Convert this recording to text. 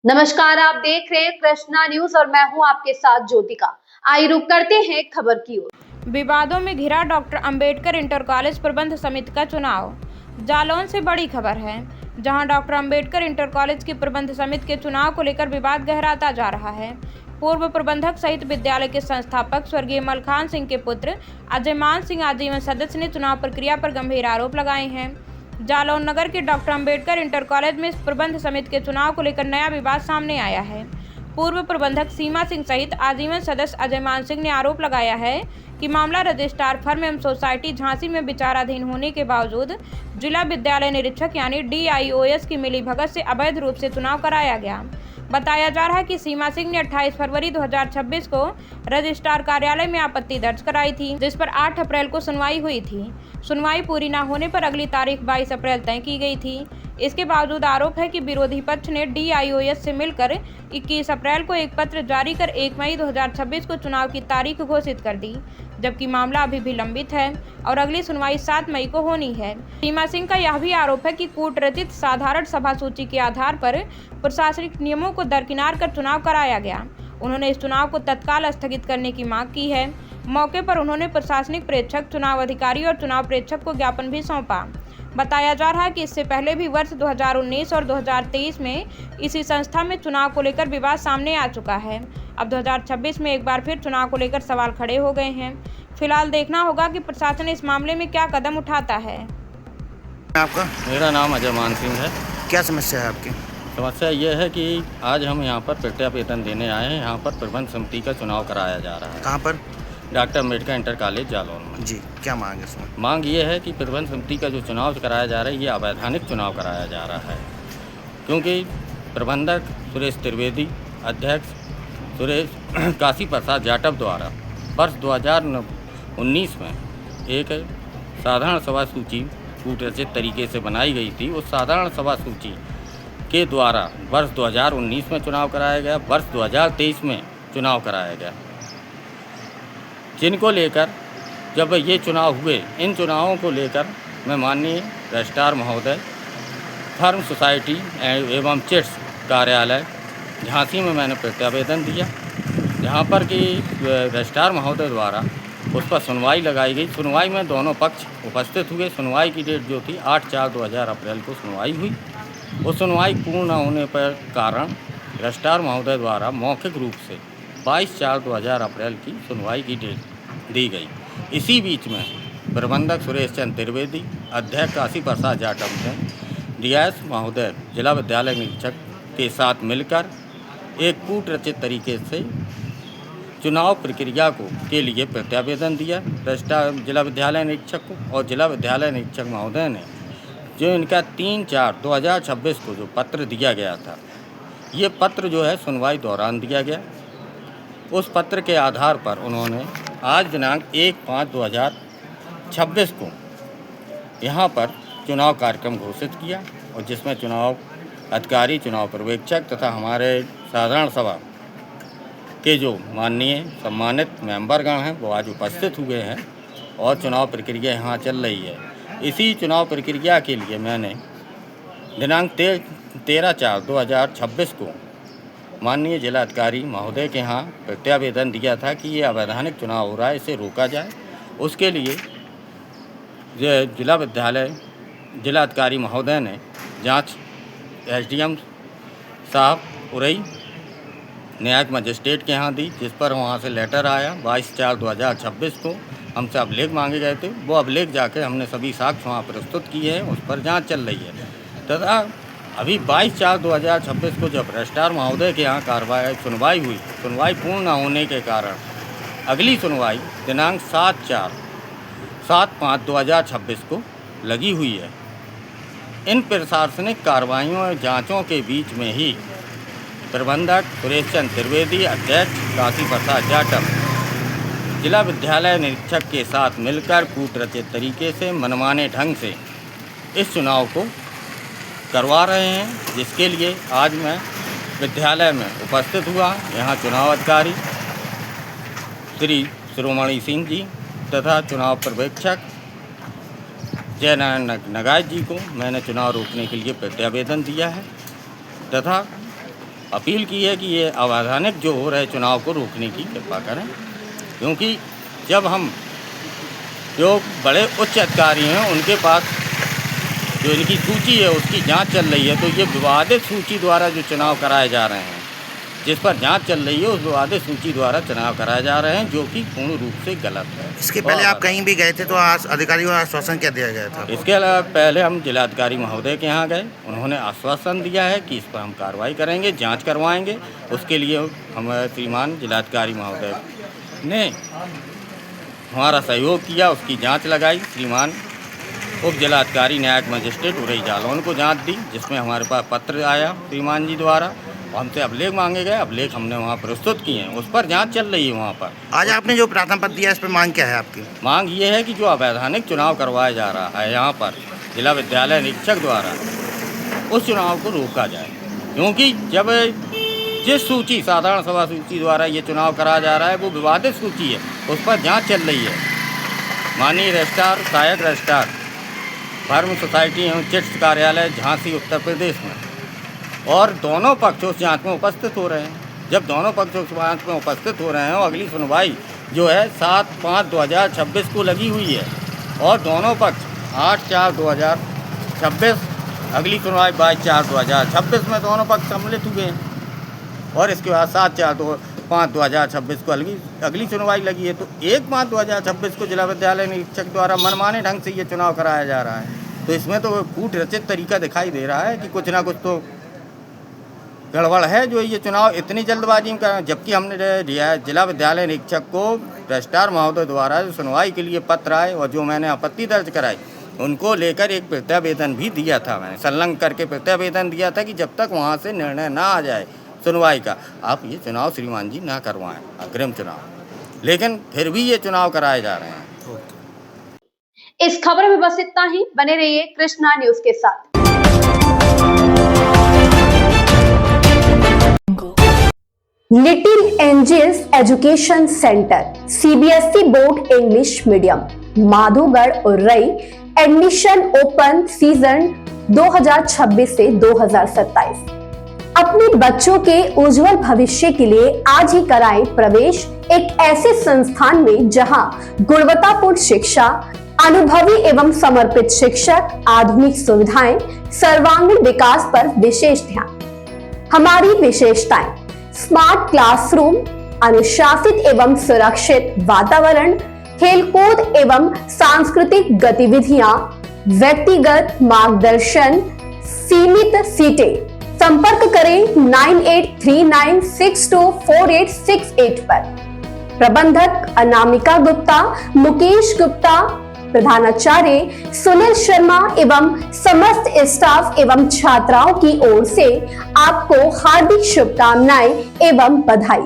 नमस्कार, आप देख रहे हैं कृष्णा न्यूज और मैं हूं आपके साथ ज्योतिका। आइए रुक करते हैं खबर की ओर। विवादों में घिरा डॉक्टर अंबेडकर इंटर कॉलेज प्रबंध समिति का चुनाव। जालौन से बड़ी खबर है, जहां डॉक्टर अंबेडकर इंटर कॉलेज की प्रबंध समिति के चुनाव को लेकर विवाद गहराता जा रहा है। पूर्व प्रबंधक सहित विद्यालय के संस्थापक स्वर्गीय मलखान सिंह के पुत्र अजयमान सिंह आजीवन सदस्य ने चुनाव प्रक्रिया पर गंभीर आरोप लगाए हैं। जालौन नगर के डॉक्टर अंबेडकर इंटर कॉलेज में प्रबंध समिति के चुनाव को लेकर नया विवाद सामने आया है। पूर्व प्रबंधक सीमा सिंह सहित आजीवन सदस्य अजयमान सिंह ने आरोप लगाया है कि मामला रजिस्ट्रार फर्म एवं सोसाइटी झांसी में विचाराधीन होने के बावजूद जिला विद्यालय निरीक्षक यानी DIOS की मिलीभगत से अवैध रूप से चुनाव कराया गया। बताया जा रहा है कि सीमा सिंह ने 28 फरवरी 2026 को रजिस्ट्रार कार्यालय में आपत्ति दर्ज कराई थी, जिस पर 8 अप्रैल को सुनवाई हुई थी। सुनवाई पूरी न होने पर अगली तारीख 22 अप्रैल तय की गई थी। इसके बावजूद आरोप है कि विरोधी पक्ष ने DIOS से मिलकर 21 अप्रैल को एक पत्र जारी कर 1 मई 2026 को चुनाव की तारीख घोषित कर दी, जबकि मामला अभी भी लंबित है और अगली सुनवाई 7 मई को होनी है। सीमा सिंह का यह भी आरोप है कि कूटरचित साधारण सभा सूची के आधार पर प्रशासनिक नियमों को दरकिनार कर चुनाव कराया गया। उन्होंने इस चुनाव को तत्काल स्थगित करने की मांग की है। मौके पर उन्होंने प्रशासनिक प्रेक्षक, चुनाव अधिकारी और चुनाव प्रेक्षक को ज्ञापन भी सौंपा। बताया जा रहा है कि इससे पहले भी वर्ष 2019 और 2023 में इसी संस्था में चुनाव को लेकर विवाद सामने आ चुका है। अब 2026 में एक बार फिर चुनाव को लेकर सवाल खड़े हो गए हैं। फिलहाल देखना होगा कि प्रशासन इस मामले में क्या कदम उठाता है। आपका? मेरा नाम अजयमान सिंह है। क्या समस्या है आपकी? समस्या ये है कि आज हम यहाँ पर प्रत्यावेदन देने आए हैं। यहाँ पर प्रबंध समिति का चुनाव कराया जा रहा है। कहाँ पर? Doctor Ambedkar inter college Jalaun में। जी, क्या मांग है इसमें? मांग ये है कि प्रबंध समिति का जो चुनाव कराया जा रहा है, ये अवैधानिक चुनाव कराया जा रहा है, क्योंकि प्रबंधक सुरेश त्रिवेदी, अध्यक्ष सुरेश काशी प्रसाद जाटव द्वारा वर्ष 2019 में एक साधारण सभा सूची कूटरचित तरीके से बनाई गई थी। उस साधारण सभा सूची के द्वारा वर्ष 2019 में चुनाव कराया गया, वर्ष 2023 में चुनाव कराया गया, जिनको लेकर जब ये चुनाव हुए, इन चुनावों को लेकर मैं माननीय रजिस्ट्रार महोदय, फर्म सोसाइटी एवं चिट्स कार्यालय झांसी में मैंने प्रत्यावेदन दिया, जहाँ पर कि रजिस्ट्रार महोदय द्वारा उस पर सुनवाई लगाई गई। सुनवाई में दोनों पक्ष उपस्थित हुए। सुनवाई की डेट जो थी 8/4/2000 अप्रैल को सुनवाई हुई। उस सुनवाई पूर्ण न होने पर कारण रजिस्ट्रार महोदय द्वारा मौखिक रूप से 22/4/2000 अप्रैल की सुनवाई की डेट दी गई। इसी बीच में प्रबंधक सुरेश चंद्र त्रिवेदी, अध्यक्ष काशी प्रसाद जाटव ने DIOS महोदय, जिला विद्यालय निरीक्षक के साथ मिलकर एक कूटरचित तरीके से चुनाव प्रक्रिया के लिए प्रत्यावेदन दिया रजिस्ट्रार जिला विद्यालय निरीक्षक को, और जिला विद्यालय निरीक्षक महोदय ने जो इनका 3/4/2026 को जो पत्र दिया गया था, ये पत्र जो है सुनवाई दौरान दिया गया। उस पत्र के आधार पर उन्होंने आज दिनांक 1/5/2026 को यहाँ पर चुनाव कार्यक्रम घोषित किया, और जिसमें चुनाव अधिकारी, चुनाव पर्यवेक्षक तथा हमारे साधारण सभा के जो माननीय सम्मानित मेंबरगण हैं वो आज उपस्थित हुए हैं, और चुनाव प्रक्रिया यहाँ चल रही है। इसी चुनाव प्रक्रिया के लिए मैंने दिनांक 13/4/2026 को माननीय जिलाधिकारी महोदय के यहाँ प्रत्यावेदन दिया था कि ये अवैधानिक चुनाव हो रहा है, इसे रोका जाए। उसके लिए जिलाधिकारी महोदय ने जांच SDM साहब उरई न्यायिक मजिस्ट्रेट के यहाँ दी, जिस पर वहाँ से लेटर आया 22/4/2026 को। हमसे अभिलेख मांगे गए थे, वो अभिलेख जाके हमने सभी साक्ष्य वहाँ प्रस्तुत किए हैं, उस पर जांच चल रही है। तथा अभी 22/4/2026 को जब रजिस्ट्रार महोदय के यहाँ सुनवाई हुई, सुनवाई पूर्ण न होने के कारण अगली सुनवाई दिनांक 7/5/2026 को लगी हुई है। इन प्रशासनिक कार्रवाइयों और जाँचों के बीच में ही प्रबंधक सुरेश चंद्र त्रिवेदी, अध्यक्ष काशी प्रसाद जाटव जिला विद्यालय निरीक्षक के साथ मिलकर कूटरचित तरीके से, मनमाने ढंग से इस चुनाव को करवा रहे हैं, जिसके लिए आज मैं विद्यालय में उपस्थित हुआ। यहाँ चुनाव अधिकारी श्री शिरोमणि सिंह जी तथा चुनाव पर्यवेक्षक जयनारायण नगाज जी को मैंने चुनाव रोकने के लिए प्रत्यावेदन दिया है, तथा अपील की है कि ये अवैधानिक जो हो रहे चुनाव को रोकने की कृपा करें, क्योंकि जब हम जो बड़े उच्च अधिकारी हैं उनके पास जो इनकी सूची है उसकी जांच चल रही है, तो ये विवादित सूची द्वारा जो चुनाव कराए जा रहे हैं, जिस पर जांच चल रही है उस विवादित सूची द्वारा चुनाव कराए जा रहे हैं, जो कि पूर्ण रूप से गलत है। इसके पहले आप कहीं भी गए थे तो अधिकारियों को आश्वासन क्या दिया गया था? इसके अलावा पहले हम जिलाधिकारी महोदय के यहाँ गए, उन्होंने आश्वासन दिया है कि इस पर हम कार्रवाई करेंगे, जांच करवाएंगे। उसके लिए हम श्रीमान जिलाधिकारी महोदय ने हमारा सहयोग किया, उसकी जांच लगाई। श्रीमान उप जिलाधिकारी न्यायिक मजिस्ट्रेट उरई जालौन को जांच दी, जिसमें हमारे पास पत्र आया श्रीमान जी द्वारा, हमसे अभिलेख मांगे गए, अभिलेख हमने वहाँ प्रस्तुत किए हैं, उस पर जांच चल रही है वहाँ पर। आज आपने जो प्रार्थना पत्र दिया इस पर मांग क्या है आपकी? मांग ये है कि जो अवैधानिक चुनाव करवाया जा रहा है यहाँ पर जिला विद्यालय निरीक्षक द्वारा, उस चुनाव को रोका जाए, क्योंकि जब जिस सूची साधारण सभा सूची द्वारा ये चुनाव कराया जा रहा है वो विवादित सूची है, उस पर जाँच चल रही है। माननीय रजिस्ट्रार, सहायक रजिस्ट्रार, धर्म सोसाइटी एवं चिट्स कार्यालय झांसी उत्तर प्रदेश में, और दोनों पक्ष उस जांच में उपस्थित हो रहे हैं। जब दोनों पक्ष उस जांच में उपस्थित हो रहे हैं और अगली सुनवाई जो है 7/5/2026 को लगी हुई है, और दोनों पक्ष 8/4/2026, अगली सुनवाई 22/4/2026 में दोनों पक्ष सम्मिलित हुए हैं, और इसके बाद 7/5/2026 को अगली सुनवाई लगी है। तो 1/5/2026 को जिला विद्यालय निरीक्षक द्वारा मनमाने ढंग से ये चुनाव कराया जा रहा है। तो इसमें तो कूट रचित तरीका दिखाई दे रहा है कि कुछ ना कुछ तो गड़बड़ है, जो ये चुनाव इतनी जल्दबाजी में कर, जबकि हमने जिला विद्यालय निरीक्षक को रजिस्ट्रार महोदय द्वारा जो सुनवाई के लिए पत्र आए और जो मैंने आपत्ति दर्ज कराई, उनको लेकर एक प्रत्यावेदन भी दिया था, मैंने संलग्न करके प्रत्यावेदन दिया था कि जब तक वहाँ से निर्णय ना आ जाए सुनवाई का, आप ये चुनाव श्रीमान जी ना करवाएं, अग्रिम चुनाव। लेकिन फिर भी ये चुनाव कराए जा रहे हैं। इस खबर में बस इतना ही। बने रहिए कृष्णा न्यूज के साथ। Little Angels Education Centre, CBSE board English medium, Madhogarh Urai. Admission open season 2026 से 2027। अपने बच्चों के उज्जवल भविष्य के लिए आज ही कराएं प्रवेश एक ऐसे संस्थान में जहां गुणवत्तापूर्ण शिक्षा, अनुभवी एवं समर्पित शिक्षक, आधुनिक सुविधाएं, सर्वांगीण विकास पर विशेष ध्यान। हमारी विशेषताएं: स्मार्ट क्लासरूम, अनुशासित एवं सुरक्षित वातावरण, खेलकूद एवं सांस्कृतिक गतिविधियां, व्यक्तिगत मार्गदर्शन, सीमित सीटें। संपर्क करें 9839624868 पर। प्रबंधक अनामिका गुप्ता, मुकेश गुप्ता, प्रधानाचार्य सुनील शर्मा एवं समस्त स्टाफ एवं छात्राओं की ओर से आपको हार्दिक शुभकामनाएं एवं बधाई।